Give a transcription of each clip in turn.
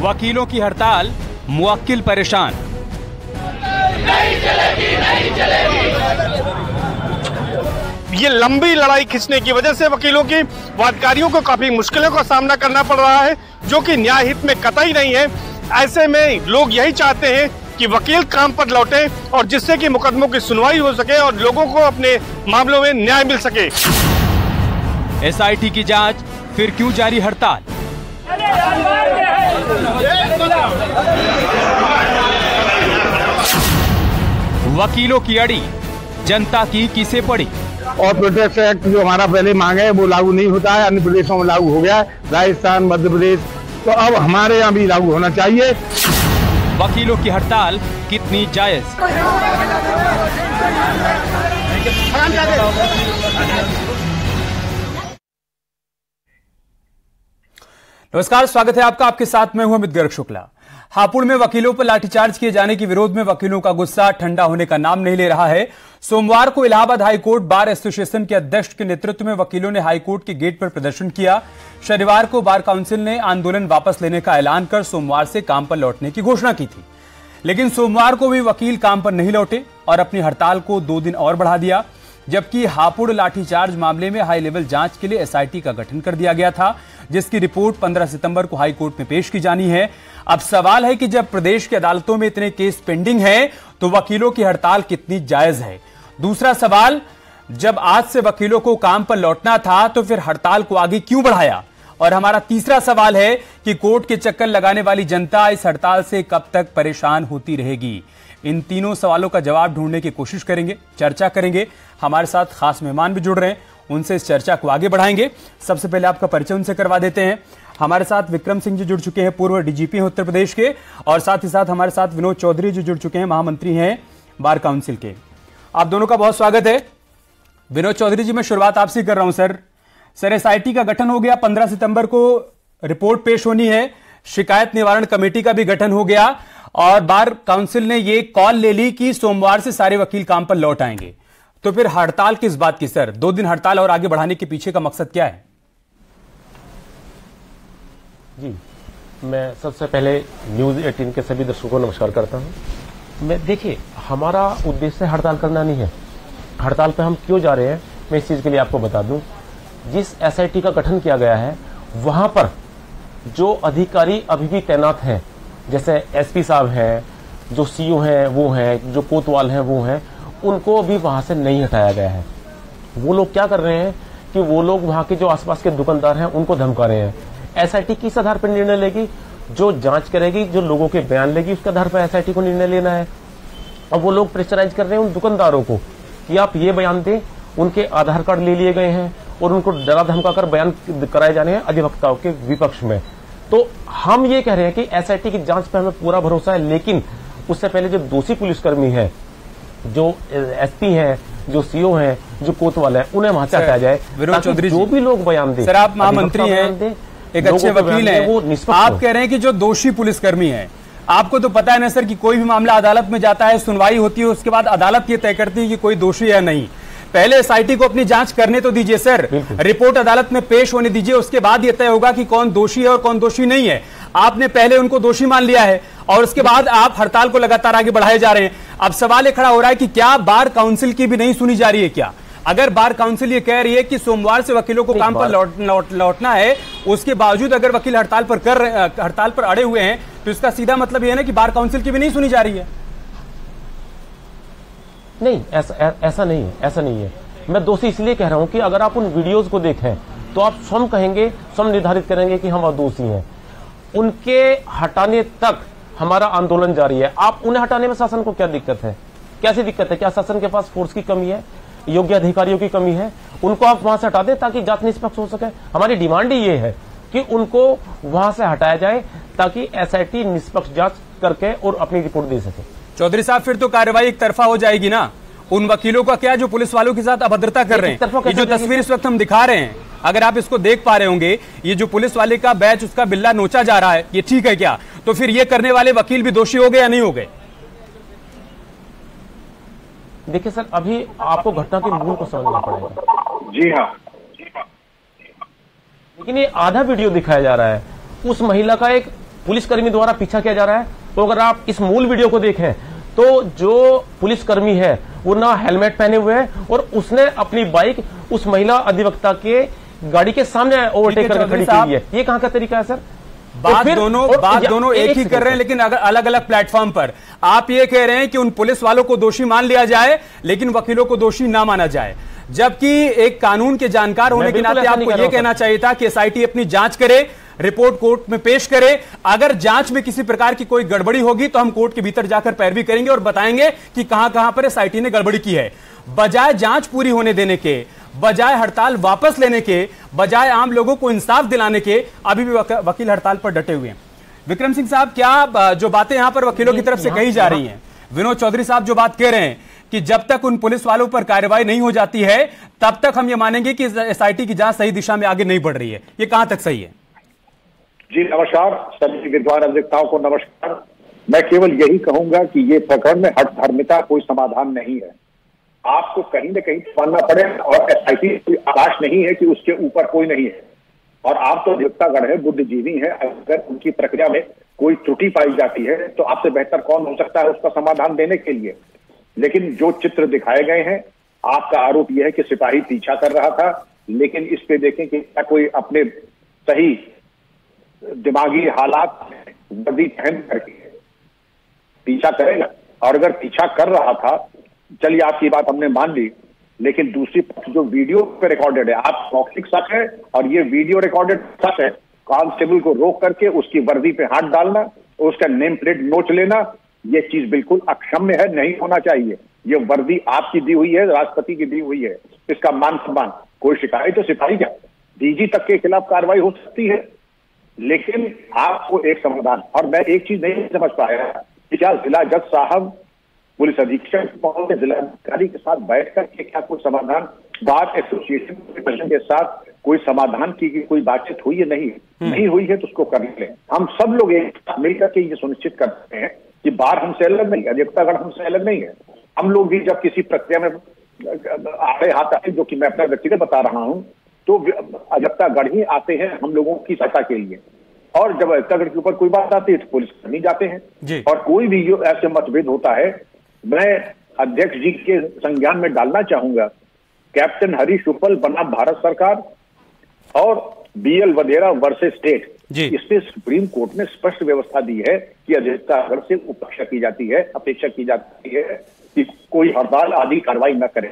वकीलों की हड़ताल, मुवक्किल परेशान। नहीं चलेगी, नहीं चलेगी। ये लंबी लड़ाई खींचने की वजह से वकीलों की वादकारियों को काफी मुश्किलों का सामना करना पड़ रहा है, जो कि न्याय हित में कतई नहीं है। ऐसे में लोग यही चाहते हैं कि वकील काम पर लौटे और जिससे कि मुकदमों की सुनवाई हो सके और लोगों को अपने मामलों में न्याय मिल सके। एसआईटी की जांच, फिर क्यों जारी हड़ताल? वकीलों की अड़ी, जनता की किसे पड़ी? और प्रोटेक्शन एक्ट जो हमारा पहले मांगे वो लागू नहीं होता है, अन्य प्रदेशों में लागू हो गया है, राजस्थान, मध्य प्रदेश, तो अब हमारे यहाँ भी लागू होना चाहिए। वकीलों की हड़ताल कितनी जायज? नमस्कार, स्वागत है आपका। आपके साथ मैं हूं अमित गर्ग शुक्ला। हापुड़ में वकीलों पर लाठीचार्ज किए जाने के विरोध में वकीलों का गुस्सा ठंडा होने का नाम नहीं ले रहा है। सोमवार को इलाहाबाद हाईकोर्ट बार एसोसिएशन के अध्यक्ष के नेतृत्व में वकीलों ने हाईकोर्ट के गेट पर प्रदर्शन किया। शनिवार को बार काउंसिल ने आंदोलन वापस लेने का ऐलान कर सोमवार से काम पर लौटने की घोषणा की थी, लेकिन सोमवार को भी वकील काम पर नहीं लौटे और अपनी हड़ताल को 2 दिन और बढ़ा दिया। जबकि हापुड़ लाठीचार्ज मामले में हाई लेवल जांच के लिए एसआईटी का गठन कर दिया गया था, जिसकी रिपोर्ट 15 सितंबर को हाईकोर्ट में पेश की जानी है। अब सवाल है कि जब प्रदेश की अदालतों में इतने केस पेंडिंग हैं, तो वकीलों की हड़ताल कितनी जायज है? दूसरा सवाल, जब आज से वकीलों को काम पर लौटना था तो फिर हड़ताल को आगे क्यों बढ़ाया? और हमारा तीसरा सवाल है कि कोर्ट के चक्कर लगाने वाली जनता इस हड़ताल से कब तक परेशान होती रहेगी? इन तीनों सवालों का जवाब ढूंढने की कोशिश करेंगे, चर्चा करेंगे। हमारे साथ खास मेहमान भी जुड़ रहे हैं, उनसे इस चर्चा को आगे बढ़ाएंगे। सबसे पहले आपका परिचय उनसे करवा देते हैं। हमारे साथ विक्रम सिंह जी जुड़ चुके हैं, पूर्व डीजीपी हैं उत्तर प्रदेश के, और साथ ही साथ हमारे साथ विनोद चौधरी जी जुड़ चुके हैं, महामंत्री हैं बार काउंसिल के। आप दोनों का बहुत स्वागत है। विनोद चौधरी जी, मैं शुरुआत आपसे कर रहा हूं। सर, एसआईटी का गठन हो गया, 15 सितंबर को रिपोर्ट पेश होनी है, शिकायत निवारण कमेटी का भी गठन हो गया और बार काउंसिल ने ये कॉल ले ली कि सोमवार से सारे वकील काम पर लौट आएंगे। तो फिर हड़ताल किस बात की सर? 2 दिन हड़ताल और आगे बढ़ाने के पीछे का मकसद क्या है? जी, मैं सबसे पहले न्यूज 18 के सभी दर्शकों को नमस्कार करता हूं। मैं देखिए, हमारा उद्देश्य हड़ताल करना नहीं है। हड़ताल पे हम क्यों जा रहे हैं, मैं इस चीज के लिए आपको बता दूं। जिस एसआईटी का गठन किया गया है, वहां पर जो अधिकारी अभी भी तैनात हैं, जैसे एसपी साहब हैं, जो सीओ हैं वो हैं, जो कोतवाल हैं वो हैं, उनको भी वहां से नहीं हटाया गया है। वो लोग क्या कर रहे हैं कि वो लोग वहां के जो आसपास के दुकानदार हैं उनको धमका रहे हैं। एसआईटी किस आधार पर निर्णय लेगी? जो जांच करेगी, जो लोगों के बयान लेगी, उसके आधार पर एसआईटी को निर्णय लेना है। और वो लोग प्रेशराइज कर रहे हैं उन दुकानदारों को कि आप ये बयान दें। उनके आधार कार्ड ले लिए गए हैं और उनको डरा धमका कर बयान कराए जाने हैं अधिवक्ताओं के विपक्ष में। तो हम ये कह रहे हैं कि एसआईटी की जांच पर हमें पूरा भरोसा है, लेकिन उससे पहले जो दोषी पुलिसकर्मी है, जो एसपी हैं, जो सीओ हैं, जो कोतवाल है, उन्हें वहां से हटाया जाए। विनोद चौधरी, जो भी लोग बयान दें, सर आप महामंत्री हैं, एक अच्छे वकील हैं, वो आप कह रहे हैं कि जो दोषी पुलिसकर्मी हैं, आपको तो पता है ना सर कि कोई भी मामला अदालत में जाता है, सुनवाई होती है, उसके बाद अदालत ये तय करती है कि कोई दोषी है या नहीं। पहले एसआईटी को अपनी जांच करने तो दीजिए सर, रिपोर्ट अदालत में पेश होने दीजिए, उसके बाद यह तय होगा कि कौन दोषी है और कौन दोषी नहीं है। आपने पहले उनको दोषी मान लिया है और उसके बाद आप हड़ताल को लगातार आगे बढ़ाए जा रहे हैं। अब सवाल ये खड़ा हो रहा है कि क्या बार काउंसिल की भी नहीं सुनी जा रही है क्या? अगर बार काउंसिल ये कह रही है कि सोमवार से वकीलों को काम पर लौटना है, उसके बावजूद अगर वकील हड़ताल पर अड़े हुए हैं, तो इसका सीधा मतलब यह है ना कि बार काउंसिल की भी नहीं सुनी जा रही है। नहीं, ऐसा नहीं है। मैं दोषी इसलिए कह रहा हूं कि अगर आप उन वीडियोस को देखें तो आप स्वयं कहेंगे, स्वयं निर्धारित करेंगे कि हम दोषी हैं। उनके हटाने तक हमारा आंदोलन जारी है। आप उन्हें हटाने में शासन को क्या दिक्कत है? कैसी दिक्कत है? क्या शासन के पास फोर्स की कमी है, योग्य अधिकारियों की कमी है? उनको आप वहां से हटा दें ताकि जांच निष्पक्ष हो सके। हमारी डिमांड ही ये है कि उनको वहां से हटाया जाए ताकि एसआईटी निष्पक्ष जांच करके और अपनी रिपोर्ट दे सके। चौधरी साहब, फिर तो कार्रवाई एक तरफा हो जाएगी ना? उन वकीलों का क्या जो पुलिस वालों के साथ अभद्रता कर रहे हैं? ये जो तस्वीर इस वक्त हम दिखा रहे हैं, अगर आप इसको देख पा रहे होंगे, ये जो पुलिस वाले का बैच, उसका बिल्ला नोचा जा रहा है, ये ठीक है क्या? तो फिर ये करने वाले वकील भी दोषी हो गए या नहीं हो गए? देखिए सर, अभी आपको घटना के मूल को समझना पड़ेगा। जी हाँ, लेकिन ये आधा वीडियो दिखाया जा रहा है। उस महिला का एक पुलिसकर्मी द्वारा पीछा किया जा रहा है। तो अगर आप इस मूल वीडियो को देखें तो जो पुलिसकर्मी है वो ना हेलमेट पहने हुए है और उसने अपनी बाइक उस महिला अधिवक्ता के गाड़ी के सामने ओवरटेक करके खड़ी की है। ये कहां का तरीका है सर? बात दोनों एक ही कर रहे हैं, लेकिन अगर अलग अलग प्लेटफॉर्म पर आप ये कह रहे हैं कि उन पुलिस वालों को दोषी मान लिया जाए लेकिन वकीलों को दोषी ना माना जाए, जबकि एक कानून के जानकार होने के नाते आपको यह कहना चाहिए था कि एसआईटी अपनी जांच करे, रिपोर्ट कोर्ट में पेश करे, अगर जांच में किसी प्रकार की कोई गड़बड़ी होगी तो हम कोर्ट के भीतर जाकर पैरवी करेंगे और बताएंगे कि कहां पर एसआईटी ने गड़बड़ी की है। बजाय जांच पूरी होने देने के, बजाय हड़ताल वापस लेने के, बजाय आम लोगों को इंसाफ दिलाने के, अभी भी वकील हड़ताल पर डटे हुए हैं। विक्रम सिंह साहब, क्या जो बातें यहां पर वकीलों की तरफ से कही जा रही हैं, विनोद चौधरी साहब जो बात कह रहे हैं कि जब तक उन पुलिस वालों पर कार्रवाई नहीं हो जाती है तब तक हम ये मानेंगे कि एसआईटी की जांच सही दिशा में आगे नहीं बढ़ रही है, ये कहां तक सही है? जी नमस्कार, सभी विद्वान अधिवक्ताओं को नमस्कार। मैं केवल यही कहूंगा कि ये प्रकरण में हठधर्मिता कोई समाधान नहीं है। आपको कहीं न कहीं मानना पड़े और एसआईटी कोई आकाश नहीं है कि उसके ऊपर कोई नहीं है। और आप तो अधिवक्तागण है, बुद्धिजीवी है, अगर उनकी प्रक्रिया में कोई त्रुटि पाई जाती है तो आपसे बेहतर कौन हो सकता है उसका समाधान देने के लिए। लेकिन जो चित्र दिखाए गए हैं, आपका आरोप यह है कि सिपाही पीछा कर रहा था, लेकिन इस पे देखें कि क्या कोई अपने सही दिमागी हालात वर्दी पहन करके पीछा करेगा? और अगर पीछा कर रहा था, चलिए आपकी बात हमने मान ली, लेकिन दूसरी पक्ष जो वीडियो पे रिकॉर्डेड है, आप मौखिक सच है और ये वीडियो रिकॉर्डेड सच है, कांस्टेबल को रोक करके उसकी वर्दी पे हाथ डालना, उसका नेम प्लेट नोच लेना, ये चीज बिल्कुल अक्षम्य है, नहीं होना चाहिए। ये वर्दी आपकी दी हुई है, राष्ट्रपति की दी हुई है, इसका मान सम्मान, कोई शिकायत तो सिपाही क्या डीजी तक के खिलाफ कार्रवाई हो सकती है। लेकिन आपको एक समाधान, और मैं एक चीज नहीं समझ पाया कि क्या जिला जज साहब, पुलिस अधीक्षक महोदय, जिलाधिकारी के साथ बैठ करके क्या कोई समाधान, बार एसोसिएशन के साथ कोई समाधान की कोई बातचीत हुई है? नहीं हुई है तो उसको कर लें। हम सब लोग एक साथ मिलकर के ये सुनिश्चित करते हैं कि बार हमसे अलग नहीं, अधिवक्तागण हमसे अलग नहीं है। हम लोग भी जब किसी प्रक्रिया में आड़े हाथ आते, जो कि मैं अपना व्यक्तिगत बता रहा हूं, तो अधिवक्तागण ही आते हैं हम लोगों की सहायता के लिए। और जब अधिवक्तागण के ऊपर कोई बात आती है तो पुलिस नहीं जाते हैं। और कोई भी जो ऐसे मतभेद होता है, मैं अध्यक्ष जी के संज्ञान में डालना चाहूंगा, कैप्टन हरीश उपल बनाम भारत सरकार और बीएल वधेरा वर्सेस स्टेट, इसमें सुप्रीम कोर्ट ने स्पष्ट व्यवस्था दी है कि अधिवक्तागण से अपेक्षा की जाती है कि कोई हड़ताल आदि कार्रवाई न करे।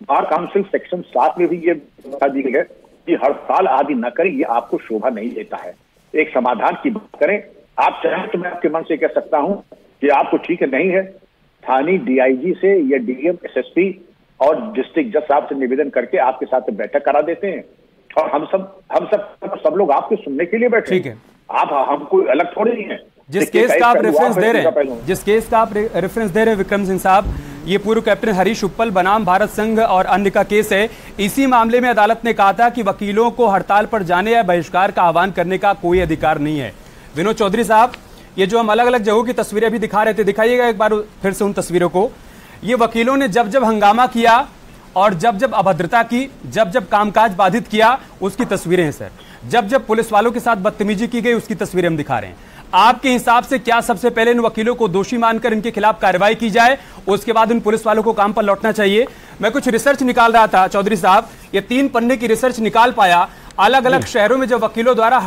बार काउंसिल सेक्शन 7 में भी ये व्यवस्था दी गई है कि हड़ताल आदि न करें, ये आपको शोभा नहीं देता है। एक समाधान की बात करें, आप चाहें तो मैं आपके मन से कह सकता हूं कि आपको ठीक है नहीं है, स्थानीय डीआईजी से या डीएम, एसएसपी और डिस्ट्रिक्ट जज साहब से निवेदन करके आपके साथ बैठक करा देते हैं और हम सब लोग आपके सुनने के लिए बैठे। ठीक है, आप हम कोई अलग थोड़े नहीं है। जिस केस का आप रेफरेंस दे रहे हैं विक्रम सिंह साहब, ये पूर्व कैप्टन हरीश उपल बनाम भारत संघ और अन्य का केस है। इसी मामले में अदालत ने कहा था कि वकीलों को हड़ताल पर जाने या बहिष्कार का आह्वान करने का कोई अधिकार नहीं है। विनोद चौधरी साहब, ये जो हम अलग अलग जगहों की तस्वीरें भी दिखा रहे थे, दिखाइएगा एक बार फिर से उन तस्वीरों को। ये वकीलों ने जब जब हंगामा किया और जब जब अभद्रता की, जब जब कामकाज बाधित किया, उसकी तस्वीरें हैं सर। जब जब पुलिस वालों के साथ बदतमीजी की गई, उसकी तस्वीरें हम दिखा रहे हैं। आपके हिसाब से क्या सबसे पहले इन वकीलों को दोषी मानकर इनके खिलाफ कार्रवाई की जाए, उसके बाद इन पुलिस वालों को काम पर लौटना चाहिए? मैं कुछ रिसर्च निकाल रहा था चौधरी साहब, ये 3 पन्ने की रिसर्च निकाल पाया। अलग अलग शहरों में जब वकीलों द्वारा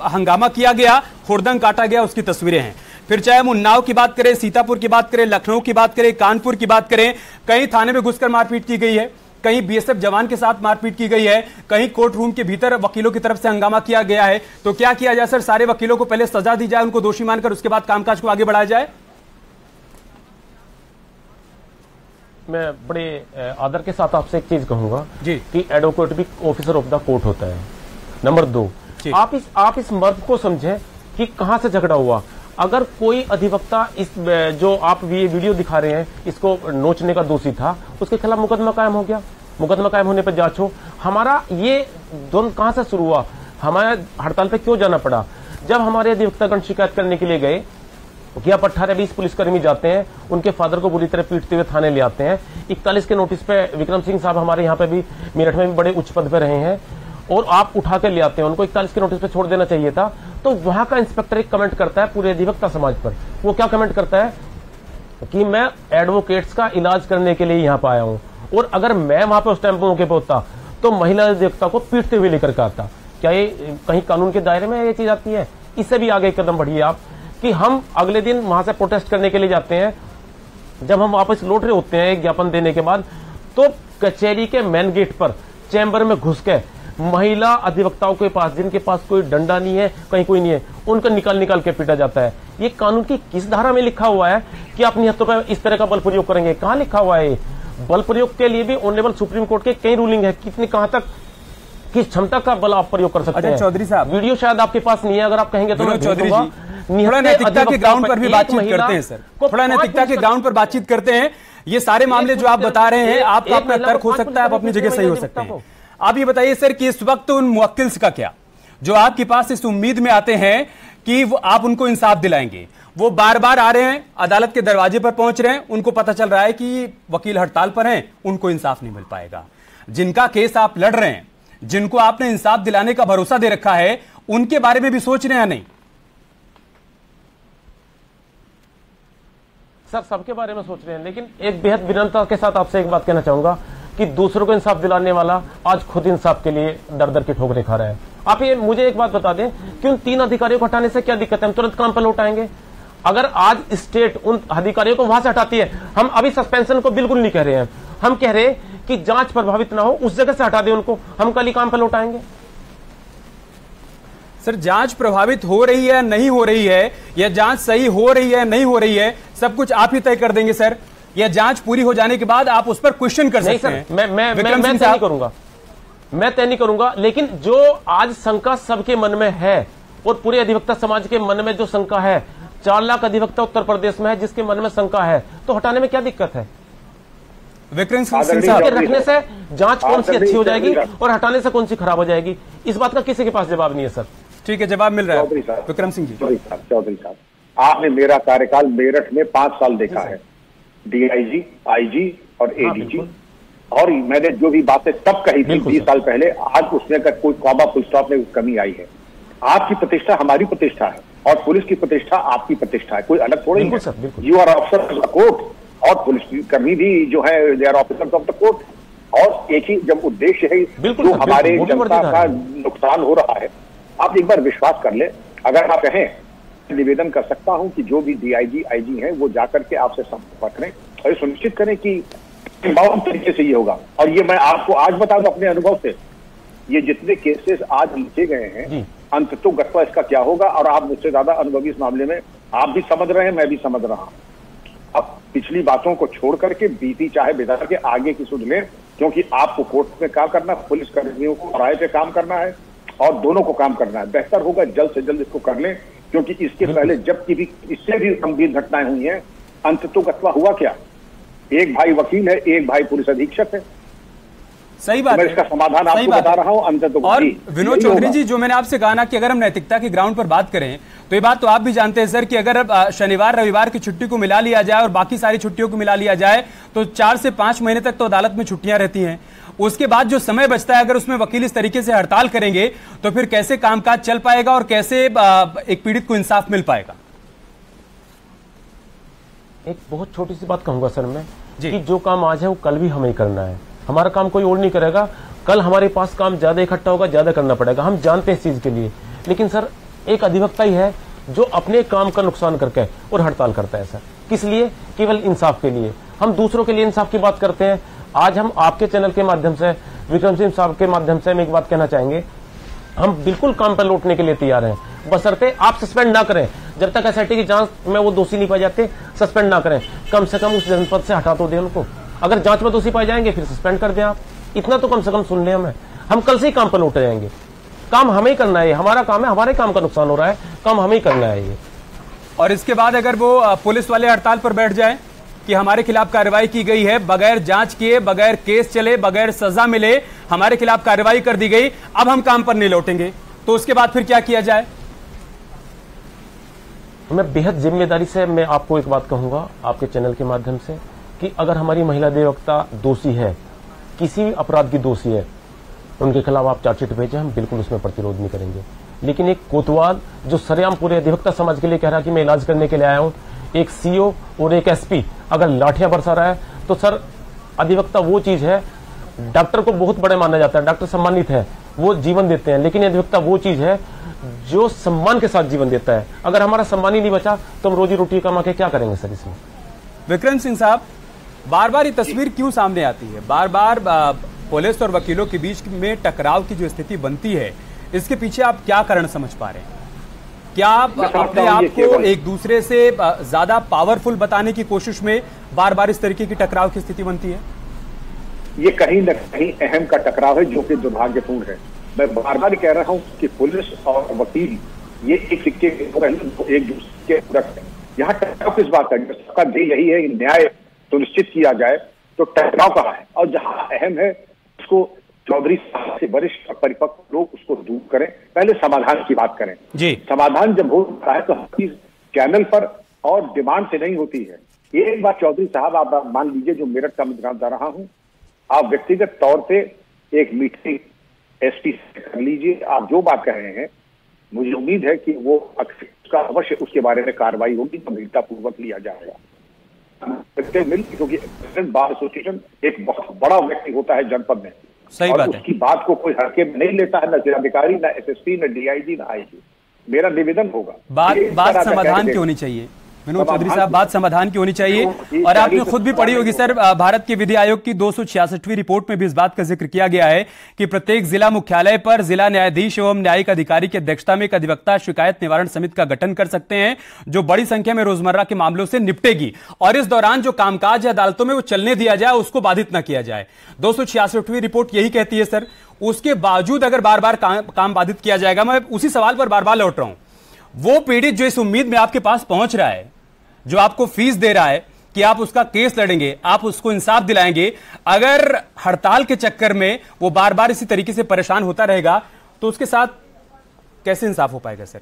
हंगामा किया गया, हुड़दंग काटा गया, उसकी तस्वीरें हैं। फिर चाहे हम उन्नाव की बात करें, सीतापुर की बात करें, लखनऊ की बात करें, कानपुर की बात करें, कहीं थाने में घुसकर मारपीट की गई है, कहीं बीएसएफ जवान के साथ मारपीट की गई है, कहीं कोर्ट रूम के भीतर वकीलों की तरफ से हंगामा किया गया है। तो क्या किया जाए सर? सारे वकीलों को पहले सजा दी जाए, उनको दोषी मानकर, उसके बाद कामकाज को आगे बढ़ाया जाए? मैं बड़े आदर के साथ आपसे एक चीज कहूंगा जी, कि एडवोकेट भी ऑफिसर ऑफ द कोर्ट होता है। नंबर 2, आप इस मर्द को समझें कि कहां से झगड़ा हुआ। अगर कोई अधिवक्ता इस जो आप ये वीडियो दिखा रहे हैं, इसको नोचने का दोषी था, उसके खिलाफ मुकदमा कायम हो गया, मुकदमा कायम होने पर जांच हो। हमारा ये द्वंद कहां से शुरू हुआ? हमारे हड़ताल पे क्यों जाना पड़ा? जब हमारे अधिवक्तागण शिकायत करने के लिए गए, क्या 18-20 पुलिसकर्मी जाते हैं, उनके फादर को बुरी तरह पीटते हुए थाने ले आते हैं। 41 के नोटिस पे विक्रम सिंह साहब हमारे यहाँ पे भी, मेरठ में भी बड़े उच्च पद पे रहे हैं, और आप उठा कर ले आते हैं उनको। 41 के नोटिस पे छोड़ देना चाहिए था। तो वहां का इंस्पेक्टर एक कमेंट करता है पूरे अधिवक्ता समाज पर। वो क्या कमेंट करता है कि मैं एडवोकेट्स का इलाज करने के लिए यहां पर आया हूं, और अगर मैं वहां पे उस टाइम पे मौके पे होता तो महिला अधिवक्ता को पीटते हुए लेकर के आता। क्या ये कहीं कानून के दायरे में ये चीज आती है? इससे भी आगे कदम बढ़िए आप, कि हम अगले दिन वहां से प्रोटेस्ट करने के लिए जाते हैं। जब हम वापस लौट रहे होते हैं एक ज्ञापन देने के बाद, तो कचहरी के मेन गेट पर चैम्बर में घुस के महिला अधिवक्ताओं के पास, जिनके पास कोई डंडा नहीं है, कहीं कोई नहीं है, उनको निकाल के पीटा जाता है। ये कानून की किस धारा में लिखा हुआ है कि आप निहत्तों पर इस तरह का बल प्रयोग करेंगे? कहां लिखा हुआ है? बल प्रयोग के लिए भी ऑनरेबल सुप्रीम कोर्ट के कई रूलिंग है, कितनी कहां तक किस क्षमता का बल आप प्रयोग कर सकते हैं। चौधरी साहब, वीडियो शायद आपके पास नहीं है, अगर आप कहेंगे तो मैं चौधरी जी थोड़ा नैतिकता के ग्राउंड पर भी बातचीत करते हैं सर, थोड़ा नैतिकता के ग्राउंड पर बातचीत करते हैं। ये सारे मामले जो आप बता रहे हैं, आपका अपना तर्क हो सकता है, आप अपनी जगह सही हो सकते हैं। आप ये बताइए सर कि इस वक्त उन मुवक्किल्स का क्या, जो आपके पास इस उम्मीद में आते हैं कि वो आप उनको इंसाफ दिलाएंगे, वो बार बार आ रहे हैं, अदालत के दरवाजे पर पहुंच रहे हैं, उनको पता चल रहा है कि वकील हड़ताल पर हैं, उनको इंसाफ नहीं मिल पाएगा। जिनका केस आप लड़ रहे हैं, जिनको आपने इंसाफ दिलाने का भरोसा दे रखा है, उनके बारे में भी सोच रहे हैं नहीं? सर सबके बारे में सोच रहे हैं, लेकिन एक बेहद विनम्रता के साथ आपसे एक बात कहना चाहूंगा कि दूसरों को इंसाफ दिलाने वाला आज खुद इंसाफ के लिए दर दर की ठोकरें खा रहा है। आप ये मुझे एक बात बता दें कि उन 3 अधिकारियों को हटाने से क्या दिक्कत है? हम तुरंत काम पर लौट आएंगे। अगर आज स्टेट उन अधिकारियों को वहां से हटाती है, हम अभी सस्पेंशन को बिल्कुल नहीं कह रहे हैं, हम कह रहे हैं कि जांच प्रभावित ना हो, उस जगह से हटा दें उनको, हम कल ही काम पर लौट आएंगे। सर जांच प्रभावित हो रही है नहीं हो रही है, या जांच सही हो रही है नहीं हो रही है, सब कुछ आप ही तय कर देंगे सर? या जांच पूरी हो जाने के बाद आप उस पर क्वेश्चन कर सकते हैं? मैं तय नहीं करूंगा, मैं तय नहीं करूंगा, लेकिन जो आज शंका सबके मन में है और पूरे अधिवक्ता समाज के मन में जो शंका है, 4 लाख अधिवक्ता उत्तर प्रदेश में है जिसके मन में शंका है, तो हटाने में क्या दिक्कत है? विक्रम सिंह साहब, रखने से जांच कौन सी अच्छी हो जाएगी और हटाने से कौन सी खराब हो जाएगी? इस बात का किसी के पास जवाब नहीं है सर। ठीक है, जवाब मिल रहा है विक्रम सिंह जी। चौधरी साहब, आपने मेरा कार्यकाल मेरठ में 5 साल देखा है, डीआईजी, आईजी और एडीजी, और मैंने जो भी बातें तब कही थी 20 साल पहले, आज उसमें का कोई कॉमा फुल स्टॉप में कमी आई है। आपकी प्रतिष्ठा हमारी प्रतिष्ठा है और पुलिस की प्रतिष्ठा आपकी प्रतिष्ठा है, कोई अलग थोड़ी है। You are officer of the court, और पुलिस कर्मी भी जो है they are officers of the court, और एक ही जब उद्देश्य है जो हमारे जनता का नुकसान हो रहा है। आप एक बार विश्वास कर ले, अगर आप कहें, निवेदन कर सकता हूं कि जो भी डीआईजी आईजी हैं वो जाकर के आपसे संपर्क करें और ये सुनिश्चित करें कि तरीके से ये होगा। और ये मैं आपको आज बता दूं अपने अनुभव से, ये जितने केसेस आज लिखे गए हैं, अंत तो गत्वा इसका क्या होगा, और आप मुझसे ज्यादा अनुभवी इस मामले में, आप भी समझ रहे हैं, मैं भी समझ रहा हूं। अब पिछली बातों को छोड़ करके बीती चाहे बिता के आगे की सुध लें, क्योंकि आपको कोर्ट में काम करना, पुलिस कर्मियों को राय पे काम करना है, और दोनों को काम करना है। बेहतर होगा जल्द से जल्द इसको कर लें, क्योंकि इसके पहले जब की भी इससे भी गंभीर घटनाएं हुई हैं, अंत तो गत्वा हुआ क्या? एक भाई वकील है, एक भाई पुलिस अधीक्षक है। सही बात मैं इसका समाधान आपको बता रहा हूं, अंत तो। और विनोद चौधरी जी, जो मैंने आपसे कहा ना कि अगर हम नैतिकता के ग्राउंड पर बात करें, तो ये बात तो आप भी जानते हैं सर कि अगर शनिवार रविवार की छुट्टी को मिला लिया जाए और बाकी सारी छुट्टियों को मिला लिया जाए, तो 4 से 5 महीने तक तो अदालत में छुट्टियां रहती हैं। उसके बाद जो समय बचता है, अगर उसमें वकील इस तरीके से हड़ताल करेंगे, तो फिर कैसे कामकाज चल पाएगा और कैसे एक पीड़ित को इंसाफ मिल पाएगा? एक बहुत छोटी सी बात कहूंगा सर मैं, कि जो काम आज है वो कल भी हमें ही करना है। हमारा काम कोई और नहीं करेगा, कल हमारे पास काम ज्यादा इकट्ठा होगा, ज्यादा करना पड़ेगा, हम जानते हैं इस चीज के लिए। लेकिन सर एक अधिवक्ता ही है जो अपने काम का नुकसान करके और हड़ताल करता है सर। किस लिए? केवल इंसाफ के लिए। हम दूसरों के लिए इंसाफ की बात करते हैं। आज हम आपके चैनल के माध्यम से, विक्रम सिंह साहब के माध्यम से हम एक बात कहना चाहेंगे, हम बिल्कुल काम पर लौटने के लिए तैयार हैं, बशर्ते आप सस्पेंड ना करें। जब तक एसआईटी की जांच में वो दोषी नहीं पाए जाते, सस्पेंड ना करें, कम से कम उस जनपद से हटा तो दें उनको। अगर जांच में दोषी पाए जाएंगे फिर सस्पेंड कर दें आप, इतना तो कम से कम सुन लें हमें। हम कल से ही काम पर लौट जाएंगे। काम हमें ही करना है, हमारा काम है, हमारे काम का नुकसान हो रहा है, काम हमें ही करना है ये। और इसके बाद अगर वो पुलिस वाले हड़ताल पर बैठ जाए कि हमारे खिलाफ कार्रवाई की गई है, बगैर जांच किए, बगैर केस चले, बगैर सजा मिले हमारे खिलाफ कार्रवाई कर दी गई, अब हम काम पर नहीं लौटेंगे, तो उसके बाद फिर क्या किया जाए? मैं बेहद जिम्मेदारी से मैं आपको एक बात कहूंगा आपके चैनल के माध्यम से, कि अगर हमारी महिला अधिवक्ता दोषी है, किसी भी अपराध की दोषी है, उनके खिलाफ आप चार्जशीट भेजें, हम बिल्कुल उसमें प्रतिरोध नहीं करेंगे। लेकिन एक कोतवाल जो सरेआम पूरे अधिवक्ता समाज के लिए कह रहा है कि मैं इलाज करने के लिए आया हूं, एक सीओ और एक एसपी अगर लाठियां बरसा रहा है तो सर अधिवक्ता वो चीज है, डॉक्टर को बहुत बड़े माना जाता है, डॉक्टर सम्मानित है, वो जीवन देते हैं, लेकिन अधिवक्ता वो चीज है जो सम्मान के साथ जीवन देता है। अगर हमारा सम्मान ही नहीं बचा तो हम रोजी रोटी कमा के क्या करेंगे सर इसमें। विक्रम सिंह साहब, बार बार ये तस्वीर क्यों सामने आती है? बार बार पुलिस और वकीलों के बीच में टकराव की जो स्थिति बनती है, इसके पीछे आप क्या कारण समझ पा रहे हैं? क्या आप अपने आप को एक दूसरे से ज्यादा पावरफुल बताने की कोशिश में बार बार इस तरीके की टकराव की स्थिति बनती है? ये कहीं न कहीं अहम का टकराव है जो कि दुर्भाग्यपूर्ण है। मैं बार बार कह रहा हूं कि पुलिस और वकील ये एक सिक्के के एक दूसरे के पूरक है। यहाँ टकराव किस बात का? सबका ध्येय यही है कि न्याय सुनिश्चित किया जाए, तो टकराव कहाँ है? और जहां अहम है उसको चौधरी साहब से वरिष्ठ और परिपक्व लोग उसको दूर करें, पहले समाधान की बात करें जी। समाधान जब होता है तो हर चीज चैनल पर और डिमांड से नहीं होती है। एक बात चौधरी साहब, आप मान लीजिए जो मेरठ का मैं बता रहा हूं, आप व्यक्तिगत तौर पे एक मीटिंग एसपी से कर लीजिए। आप जो बात कर रहे हैं, मुझे उम्मीद है कि वो अवश्य उसके बारे में कार्रवाई होगी, गंभीरता पूर्वक लिया जाएगा। क्योंकि बार एसोसिएशन एक बहुत बड़ा व्यक्ति होता है जनपद में, सही और बात उसकी है। बात को कोई हल्के में नहीं लेता है, न जिलाधिकारी, न एसएसपी, न डीआईजी, न आईजी। मेरा निवेदन होगा बात समाधान की होनी चाहिए। विनोद चौधरी साहब, बात समाधान की होनी चाहिए। और आपने खुद भी पढ़ी होगी सर, भारत के विधि आयोग की 266वीं रिपोर्ट में भी इस बात का जिक्र किया गया है कि प्रत्येक जिला मुख्यालय पर जिला न्यायाधीश एवं न्यायिक अधिकारी की अध्यक्षता में एक अधिवक्ता शिकायत निवारण समिति का गठन कर सकते हैं, जो बड़ी संख्या में रोजमर्रा के मामलों से निपटेगी, और इस दौरान जो कामकाज अदालतों में वो चलने दिया जाए, उसको बाधित न किया जाए। 266वीं रिपोर्ट यही कहती है सर। उसके बावजूद अगर बार बार काम बाधित किया जाएगा, मैं उसी सवाल पर बार बार लौट रहा हूं, वो पीड़ित जो इस उम्मीद में आपके पास पहुंच रहा है, जो आपको फीस दे रहा है कि आप उसका केस लड़ेंगे, आप उसको इंसाफ दिलाएंगे, अगर हड़ताल के चक्कर में वो बार बार इसी तरीके से परेशान होता रहेगा, तो उसके साथ कैसे इंसाफ हो पाएगा सर?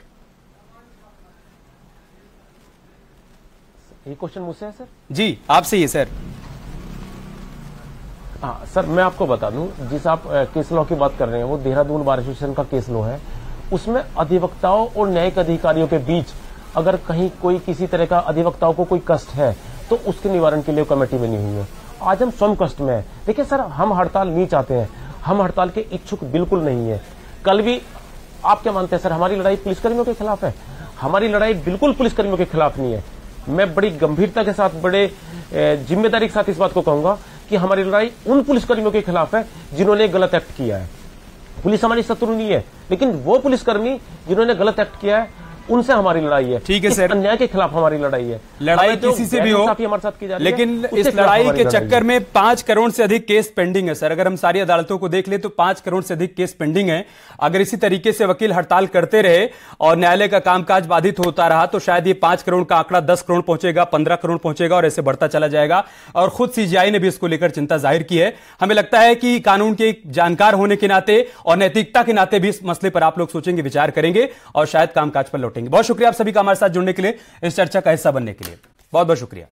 ये क्वेश्चन मुझसे है सर? जी, आपसे ही है सर। हाँ सर, मैं आपको बता दूं, जिस आप केस लॉ की बात कर रहे हैं वो देहरादून बार एसोसिएशन का केस लॉ है। उसमें अधिवक्ताओं और न्यायिक अधिकारियों के बीच अगर कहीं कोई किसी तरह का अधिवक्ताओं को कोई कष्ट है तो उसके निवारण के लिए कमेटी बनी हुई है। आज हम स्वयं कष्ट में है। देखिए सर, हम हड़ताल नहीं चाहते हैं, हम हड़ताल के इच्छुक बिल्कुल नहीं है। कल भी आप क्या मानते हैं सर, हमारी लड़ाई पुलिसकर्मियों के खिलाफ है? हमारी लड़ाई बिल्कुल पुलिसकर्मियों के खिलाफ नहीं है। मैं बड़ी गंभीरता के साथ, बड़े जिम्मेदारी के साथ इस बात को कहूंगा कि हमारी लड़ाई उन पुलिसकर्मियों के खिलाफ है जिन्होंने गलत एक्ट किया है। पुलिस हमारी शत्रु नहीं है, लेकिन वो पुलिसकर्मी जिन्होंने गलत एक्ट किया है उनसे हमारी लड़ाई है। ठीक है सर, अन्याय के खिलाफ हमारी लड़ाई है। लड़ाई किसी से भी हो, हमारे साथ की जा रही है, लेकिन इस लड़ाई के चक्कर में 5 करोड़ से अधिक केस पेंडिंग है सर। अगर हम सारी अदालतों को देख ले तो 5 करोड़ से अधिक केस पेंडिंग है। अगर इसी तरीके से वकील हड़ताल करते रहे और न्यायालय का कामकाज बाधित होता रहा तो शायद ये 5 करोड़ का आंकड़ा 10 करोड़ पहुंचेगा, 15 करोड़ पहुंचेगा, और ऐसे बढ़ता चला जाएगा। और खुद सीजीआई ने भी इसको लेकर चिंता जाहिर की है। हमें लगता है कि कानून के जानकार होने के नाते और नैतिकता के नाते भी इस मसले पर आप लोग सोचेंगे, विचार करेंगे और शायद कामकाज पर लौटेंगे। बहुत शुक्रिया आप सभी का हमारे साथ जुड़ने के लिए, इस चर्चा का हिस्सा बनने के लिए बहुत बहुत शुक्रिया।